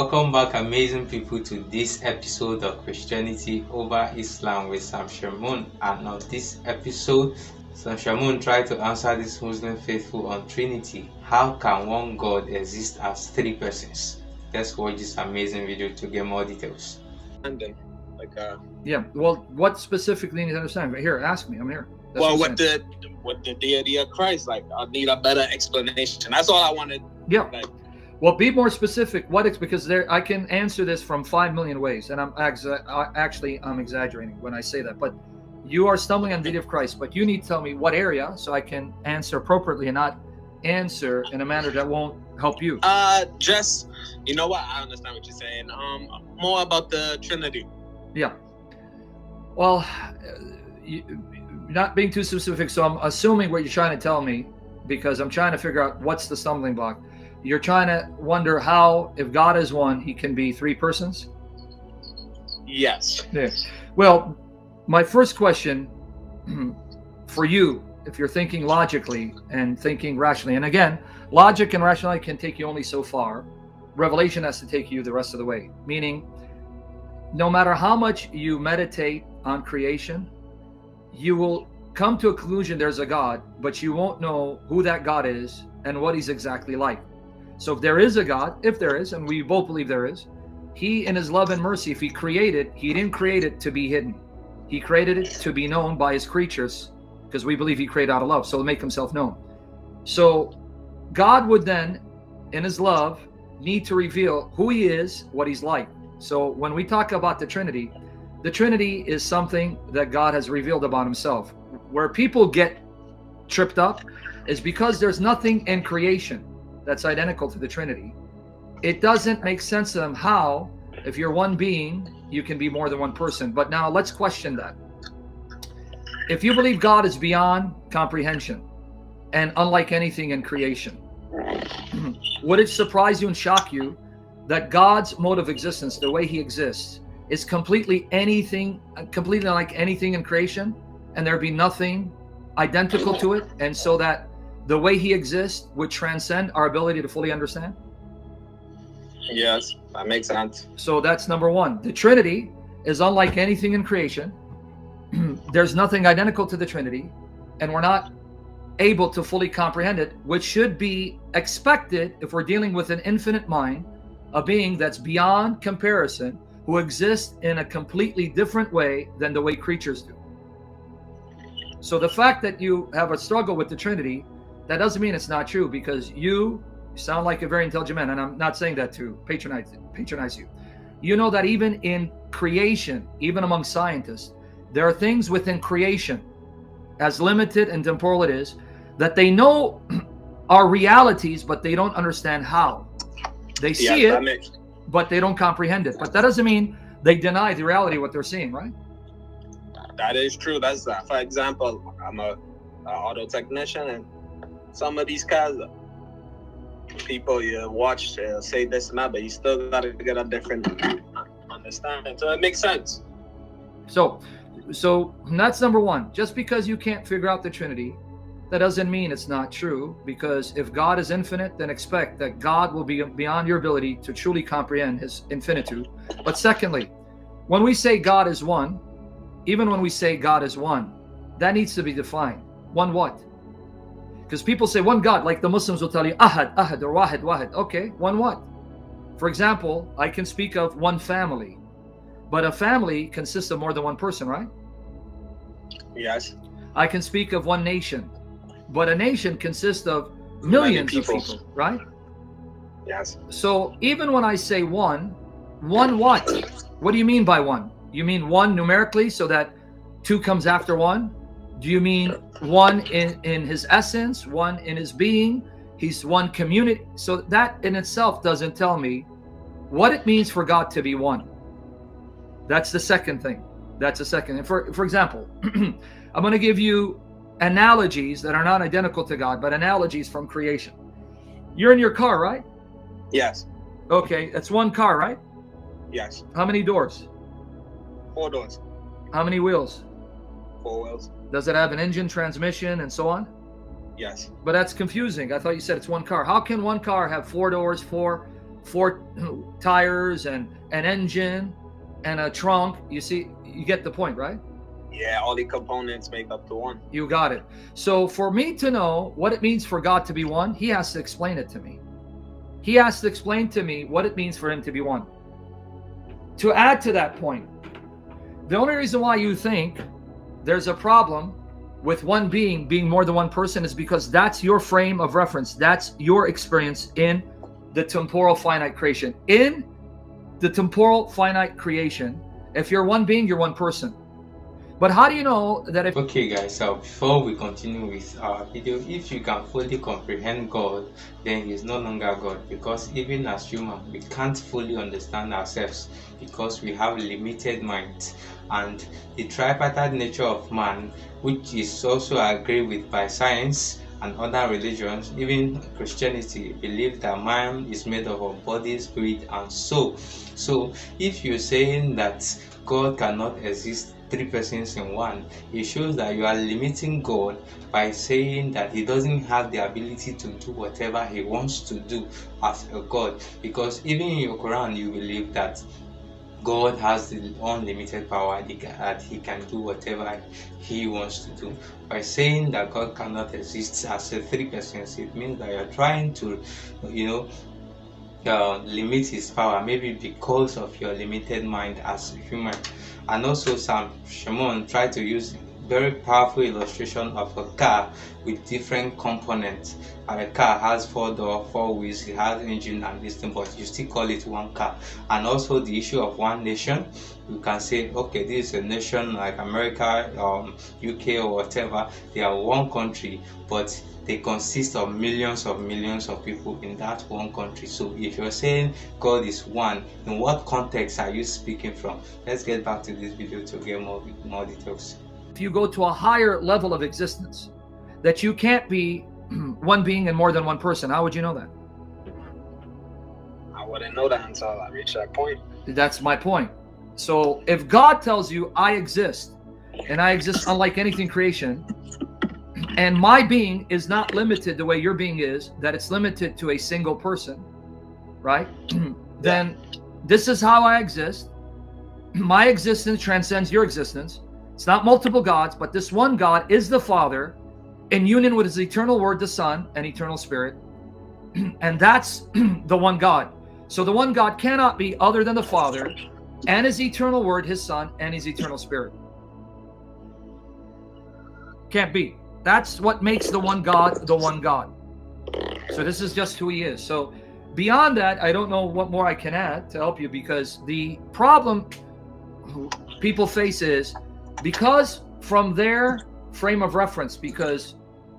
Welcome back, amazing people, to this episode of Christianity over Islam with Sam Shamoun. And on this episode, Sam Shamoun tried to answer this Muslim faithful on Trinity. How can one God exist as three persons? Let's watch this amazing video to get more details. Yeah. Well, what specifically you need to understand? Here, ask me. I'm here. That's with the deity of Christ, like I need a better explanation. That's all I wanted. Yeah. Well, be more specific. Because I can answer this from 5 million ways, and I'm exaggerating when I say that. But you are stumbling on the deity of Christ. But you need to tell me what area so I can answer appropriately and not answer in a manner that won't help you. Just you know what? I understand what you're saying. More about the Trinity. Yeah. Well, not being too specific, so I'm assuming what you're trying to tell me, because I'm trying to figure out what's the stumbling block. You're trying to wonder how, if God is one, he can be three persons? Yes. Yeah. Well, my first question for you, if you're thinking logically and thinking rationally, and again, logic and rationality can take you only so far. Revelation has to take you the rest of the way. Meaning, no matter how much you meditate on creation, you will come to a conclusion there's a God, but you won't know who that God is and what he's exactly like. So if there is a God, if there is, and we both believe there is, he in his love and mercy, if he created, he didn't create it to be hidden. He created it to be known by his creatures, because we believe he created out of love, so to make himself known. So God would then, in his love, need to reveal who he is, what he's like. So when we talk about the Trinity is something that God has revealed about himself. Where people get tripped up is because there's nothing in creation that's identical to the Trinity. It doesn't make sense to them how, if you're one being, you can be more than one person. But now let's question that. If you believe God is beyond comprehension and unlike anything in creation, would it surprise you and shock you that God's mode of existence, the way he exists, is completely unlike anything in creation, and there be nothing identical to it, and so that the way he exists would transcend our ability to fully understand? Yes, that makes sense. So that's number one. The Trinity is unlike anything in creation. There's nothing identical to the Trinity, and we're not able to fully comprehend it, which should be expected if we're dealing with an infinite mind, a being that's beyond comparison, who exists in a completely different way than the way creatures do. So the fact that you have a struggle with the Trinity, that doesn't mean it's not true, because you sound like a very intelligent man, and I'm not saying that to patronize you. You know that even in creation, even among scientists, there are things within creation, as limited and temporal it is, that they know are realities, but they don't understand how. They see it, but they don't comprehend it. But that doesn't mean they deny the reality of what they're seeing, right? That is true. That's for example, I'm a auto technician, and some of these cars, people you watch say this and that, but you still got to get a different understanding. So it makes sense. So that's number one. Just because you can't figure out the Trinity, that doesn't mean it's not true, because if God is infinite, then expect that God will be beyond your ability to truly comprehend his infinitude. But secondly, when we say God is one, even when we say God is one, that needs to be defined. One what? Because people say one God, like the Muslims will tell you, ahad, or wahid. Okay, one what? For example, I can speak of one family, but a family consists of more than one person, right? Yes. I can speak of one nation, but a nation consists of millions of people, right? Yes. So even when I say one what? What do you mean by one? You mean one numerically, so that two comes after one? Do you mean one in his essence, one in his being? He's one community. So that in itself doesn't tell me what it means for God to be one. That's the second thing. And for example, I'm going to give you analogies that are not identical to God, but analogies from creation. You're in your car, right? Yes. Okay, that's one car, right? Yes. How many doors? 4 doors. How many wheels? 4 wheels. Does it have an engine, transmission, and so on? Yes. But that's confusing. I thought you said it's one car. How can one car have 4 doors, 4 4 tires and an engine and a trunk. You see, you get the point, right? Yeah, all the components make up the one. You got it. So for me to know what it means for God to be one, he has to explain it to me. He has to explain to me what it means for him to be one. To add to that point, the only reason why you think there's a problem with one being more than one person is because that's your frame of reference. That's your experience in the temporal finite creation. In the temporal finite creation, if you're one being, you're one person. But how do you know that if... Okay guys, so before we continue with our video, if you can fully comprehend God, then he is no longer God, because even as human, we can't fully understand ourselves because we have limited minds. And the tripartite nature of man, which is also agreed with by science and other religions, even Christianity, believe that man is made up of body, spirit, and soul. So if you're saying that God cannot exist 3 persons in one, it shows that you are limiting God by saying that he doesn't have the ability to do whatever he wants to do as a God. Because even in your Quran, you believe that God has the unlimited power, that he can do whatever he wants to do. By saying that God cannot exist as a 3 persons, it means that you're trying to, limit his power, maybe because of your limited mind as a human. And also Shamoun tried to use very powerful illustration of a car with different components. And a car has 4 doors, 4 wheels, it has engine and this thing, but you still call it one car. And also the issue of one nation, you can say, okay, this is a nation like America, UK or whatever, they are one country, but they consist of millions of people in that one country. So if you're saying God is one, in what context are you speaking from? Let's get back to this video to get more details. If you go to a higher level of existence, that you can't be one being and more than one person, how would you know that? I wouldn't know that until I reach that point. That's my point. So if God tells you I exist, and I exist unlike anything creation, and my being is not limited the way your being is, that it's limited to a single person, right? Then this is how I exist. My existence transcends your existence. It's not multiple gods, but this one God is the Father in union with his eternal Word, the Son, and eternal Spirit. And that's the one God. So the one God cannot be other than the Father and his eternal Word, his Son, and his eternal Spirit. Can't be. That's what makes the one God the one God. So this is just who he is. So beyond that, I don't know what more I can add to help you, because the problem people face is because from their frame of reference, because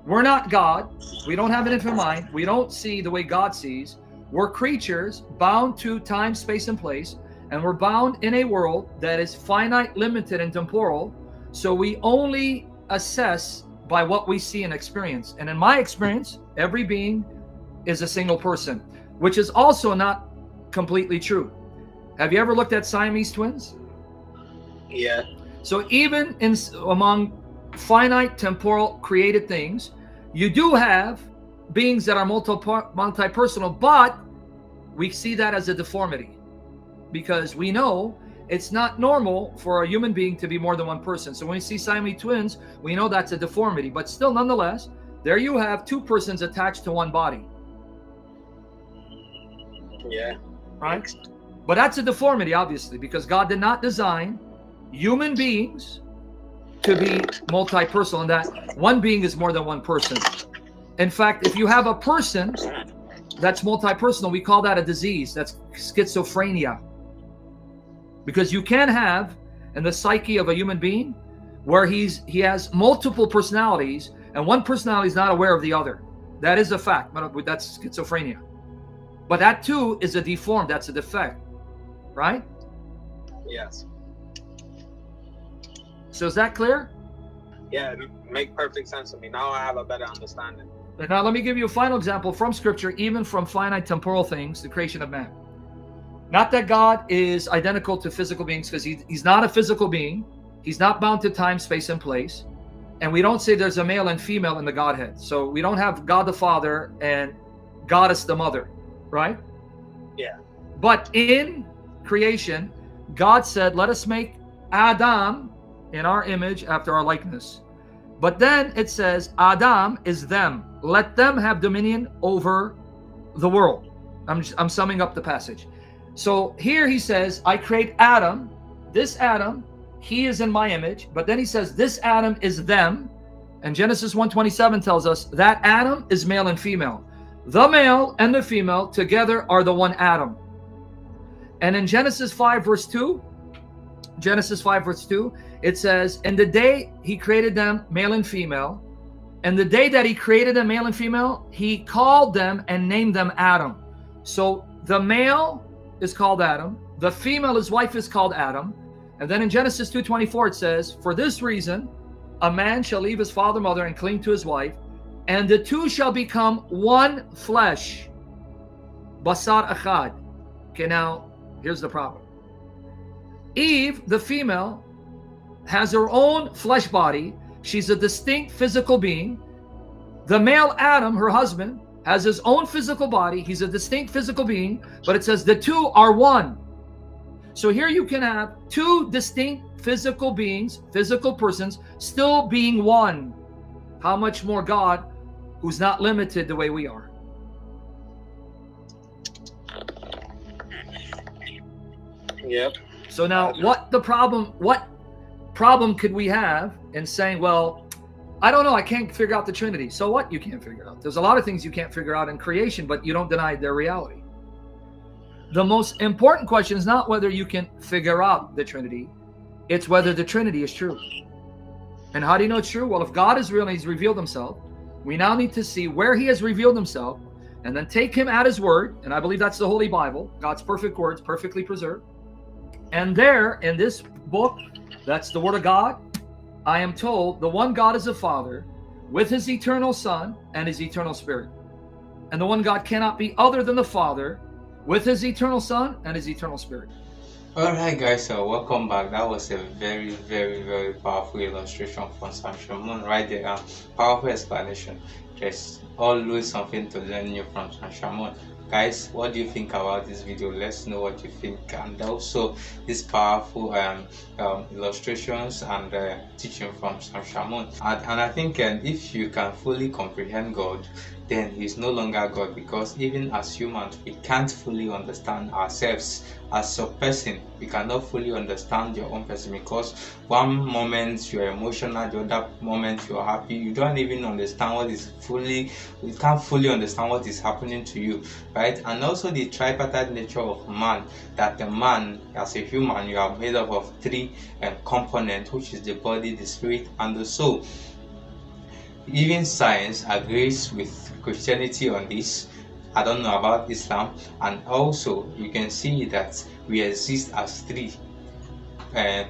we're not God, we don't have an infinite mind, we don't see the way God sees, we're creatures bound to time, space, and place, and we're bound in a world that is finite, limited, and temporal. So we only assess by what we see and experience. And in my experience, every being is a single person, which is also not completely true. Have you ever looked at Siamese twins? Yeah. So even among finite, temporal, created things, you do have beings that are multi-personal, but we see that as a deformity, because we know it's not normal for a human being to be more than one person. So when we see Siamese twins, we know that's a deformity, but still, nonetheless, there you have 2 persons attached to one body. Yeah. Right? But that's a deformity, obviously, because God did not design human beings to be multi-personal, and that one being is more than one person. In fact, if you have a person that's multi-personal, we call that a disease. That's schizophrenia. Because you can have in the psyche of a human being where he has multiple personalities, and one personality is not aware of the other. That is a fact, but that's schizophrenia. But that too is a deformed, that's a defect, right? Yes. So is that clear? Yeah, it makes perfect sense to me. Now I have a better understanding. And now let me give you a final example from Scripture, even from finite temporal things, the creation of man. Not that God is identical to physical beings, because he's not a physical being. He's not bound to time, space, and place. And we don't say there's a male and female in the Godhead. So we don't have God the Father and Goddess the Mother, right? Yeah. But in creation, God said, let us make Adam in our image after our likeness. But then it says, Adam is them. Let them have dominion over the world. I'm summing up the passage. So here he says, I create Adam. This Adam, he is in my image. But then he says, this Adam is them. And Genesis 1:27 tells us that Adam is male and female. The male and the female together are the one Adam. And in Genesis 5 verse 2, it says, in the day he created them male and female, and the day that he created them male and female, he called them and named them Adam. So the male is called Adam, the female, his wife, is called Adam. And then in Genesis 2:24 it says, for this reason a man shall leave his father and mother and cling to his wife, and the two shall become one flesh. Basar achad. Okay, now here's the problem. Eve, the female, has her own flesh body. She's a distinct physical being. The male Adam, her husband, has his own physical body. He's a distinct physical being, but it says the two are one. So here you can have two distinct physical beings, physical persons, still being one. How much more God, who's not limited the way we are? Yep. So now what problem could we have in saying, well, I don't know, I can't figure out the Trinity. So what? You can't figure it out. There's a lot of things you can't figure out in creation, but you don't deny their reality. The most important question is not whether you can figure out the Trinity, it's whether the Trinity is true. And how do you know it's true? Well, if God is real and he's revealed himself, we now need to see where he has revealed himself and then take him at his word. And I believe that's the Holy Bible, God's perfect words, perfectly preserved. And there in this book, that's the word of God, I am told the one God is the Father with his eternal Son and his eternal Spirit. And the one God cannot be other than the Father with his eternal Son and his eternal Spirit. Alright guys, so welcome back. That was a very, very, very powerful illustration from Shamoun right there. Powerful explanation. There's always something to learn new from Shamoun. Guys, what do you think about this video? Let's know what you think, and also these powerful illustrations and teaching from Shamoun. And I think if you can fully comprehend God, then he's no longer God, because even as humans we can't fully understand ourselves. As a person, we cannot fully understand your own person, because one moment you're emotional, the other moment you're happy. You don't even understand what is you can't fully understand what is happening to you, right? And also the tripartite nature of man, that the man as a human, you are made up of three components, which is the body, the spirit, and the soul. Even science agrees with Christianity on this. I don't know about Islam. And also you can see that we exist as three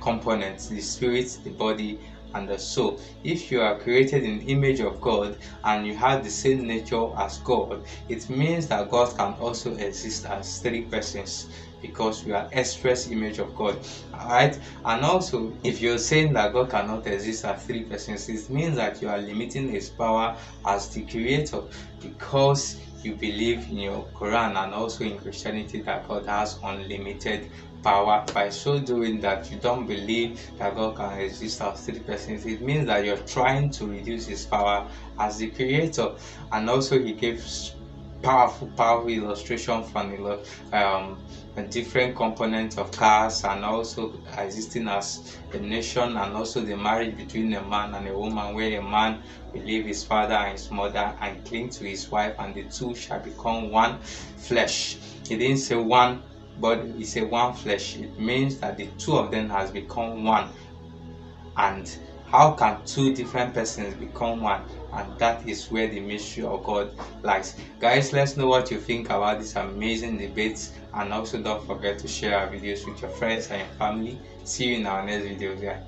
components: the spirit, the body, and the soul. If you are created in the image of God and you have the same nature as God, it means that God can also exist as three persons, because we are express image of God. Alright? And also, if you're saying that God cannot exist as three persons, it means that you are limiting his power as the creator, because you believe in your Quran and also in Christianity that God has unlimited power. By so doing that, you don't believe that God can exist as three persons. It means that you're trying to reduce his power as the creator. And also he gives powerful illustration from different components of cars, and also existing as a nation, and also the marriage between a man and a woman, where a man will leave his father and his mother and cling to his wife, and the two shall become one flesh. He didn't say one body, he said one flesh. It means that the two of them has become one. And how can two different persons become one? And that is where the mystery of God lies. Guys, let's know what you think about this amazing debates, and also don't forget to share our videos with your friends and your family. See you in our next video, guys.